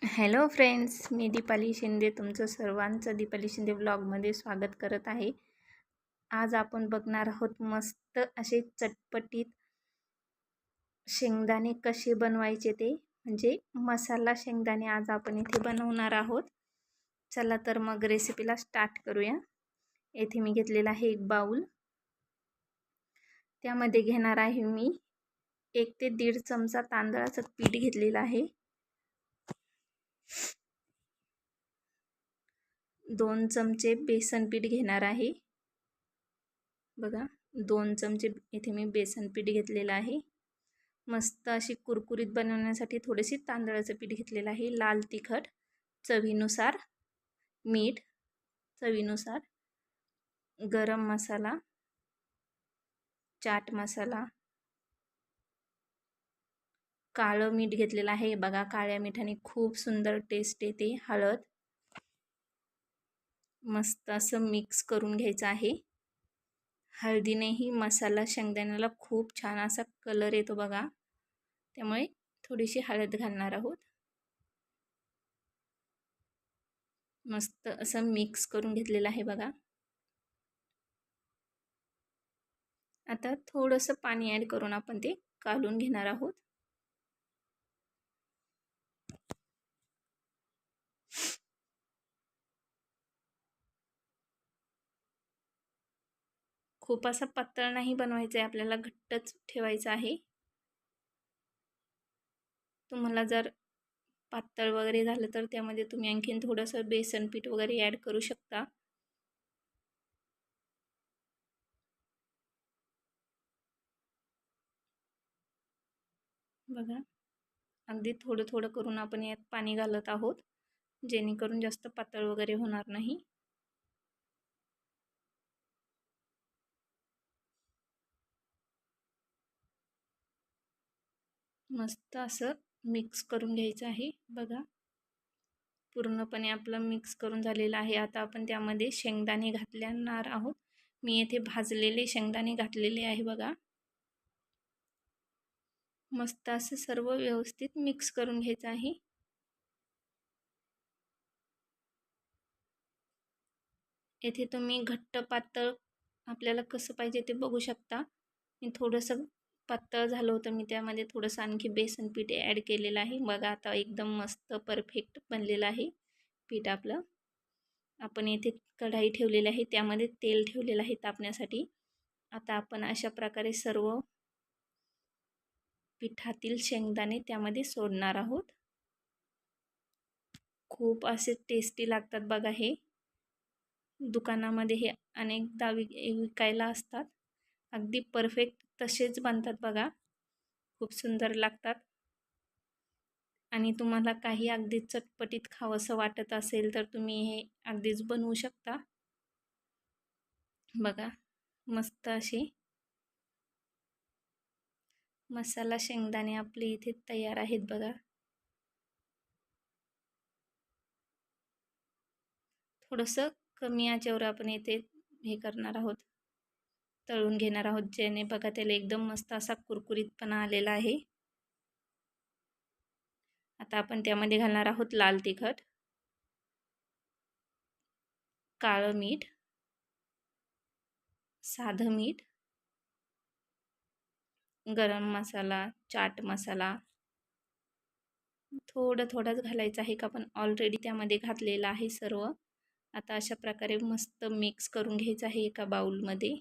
Hello friends, मी दीपाली शिंदे तुमचं सर्वांचं दीपाली शिंदे व्लॉगमध्ये स्वागत करत आहे. आज आपण बघणार आहोत मस्त असे चटपटीत शेंगदाणे कसे बनवायचे ते, म्हणजे मसाला शेंगदाणे आज आपण इथे बनवणार आहोत. चला तर मग रेसिपीला स्टार्ट करूया. येथे मी घेतलेला आहे एक बाउल. त्यामध्ये घेणार आहे मी 1 ते 1.5 चमचा तांदळाचं पीठ घेतलेलं आहे. 2 चमचे बेसन पीठ घेणार आहे. बघा 2 चमचे इथे मी बेसन पीठ घेतलेलं आहे. मस्त अशी कुरकुरीत बनवण्यासाठी थोडेसे तांदळाचं पीठ घेतलेलं आहे. लाल तिखट चवीनुसार, मीठ चवीनुसार, गरम मसाला, चाट मसाला, काळं मीठ घेतलेलं आहे. बघा काळ्या मिठाने खूप सुंदर टेस्ट येते. हळद मस्त असं मिक्स करून घ्यायचं आहे. हळदीनेही मसाला शेंगदाण्याला खूप छान असा कलर येतो बघा, त्यामुळे थोडीशी हळद घालणार आहोत. मस्त असं मिक्स करून घेतलेलं आहे बघा. आता थोडंसं पाणी ॲड करून आपण ते कालवून घेणार आहोत. खूप असं पातळ नाही बनवायचं आहे, आपल्याला घट्टच ठेवायचं आहे. तुम्हाला जर पातळ वगैरे झालं तर त्यामध्ये तुम्ही आणखीन थोडंसं बेसन पीठ वगैरे ॲड करू शकता. बघा अगदी थोडं थोडं करून आपण यात पाणी घालत आहोत, जेणेकरून जास्त पातळ वगैरे होणार नाही. मस्त असं मिक्स करून घ्यायचं आहे. बघा पूर्णपणे आपलं मिक्स करून झालेलं आहे. आता आपण त्यामध्ये शेंगदाणे घालणार आहोत. मी येथे भाजलेले शेंगदाणे घातलेले आहे. बघा मस्त असं सर्व व्यवस्थित मिक्स करून घ्यायचं आहे. येथे तुम्ही घट्ट पातळ आपल्याला कसं पाहिजे ते बघू शकता. मी थोडंसं पातळ झालं होतं, मी त्यामध्ये थोडंसं आणखी बेसन पीठ ॲड केलेलं आहे. बघा आता एकदम मस्त परफेक्ट बनलेलं आहे पीठ आपलं. आपण येथे कढाई ठेवलेली आहे, त्यामध्ये तेल ठेवलेलं आहे तापण्यासाठी. आता आपण अशा प्रकारे सर्व पिठातील शेंगदाणे त्यामध्ये सोडणार आहोत. खूप असे टेस्टी लागतात बघा. हे दुकानामध्ये हे अनेकदा विकायला असतात. अगदी परफेक्ट तसेच बनतात बघा, खूप सुंदर लागतात. आणि तुम्हाला काही अगदी चटपटीत खावंसं वाटत असेल तर तुम्ही हे अगदीच बनवू शकता. बघा मस्त असे मसाला शेंगदाणे आपले इथे तयार आहेत. बघा थोडंसं कमी आचेवर आपण इथे हे करणार आहोत, तळून घेणार आहोत, जेणे बघा त्याला एकदम मस्त असा कुरकुरीतपणा आलेला आहे. आता आपण त्यामध्ये घालणार आहोत लाल तिखट, काळं मीठ, साधं मीठ, गरम मसाला, चाट मसाला थोडंच घालायचं आहे, का आपण ऑलरेडी त्यामध्ये घातलेलं आहे सर्व. आता अशा प्रकारे मस्त मिक्स करून घ्यायचं आहे एका बाउलमध्ये.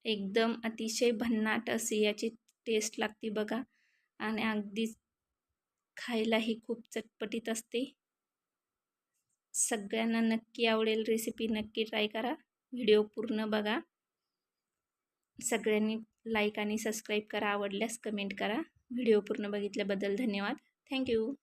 एकदम अतिशय भन्नाट अशी याची टेस्ट लागते बघा, आणि अगदीच खायलाही खूप चटपटीत असते. सगळ्यांना नक्की आवडेल रेसिपी, नक्की ट्राय करा. व्हिडिओ पूर्ण बघा. सगळ्यांनी लाईक आणि सबस्क्राईब करा. आवडल्यास कमेंट करा. व्हिडिओ पूर्ण बघितल्याबद्दल धन्यवाद. थँक्यू.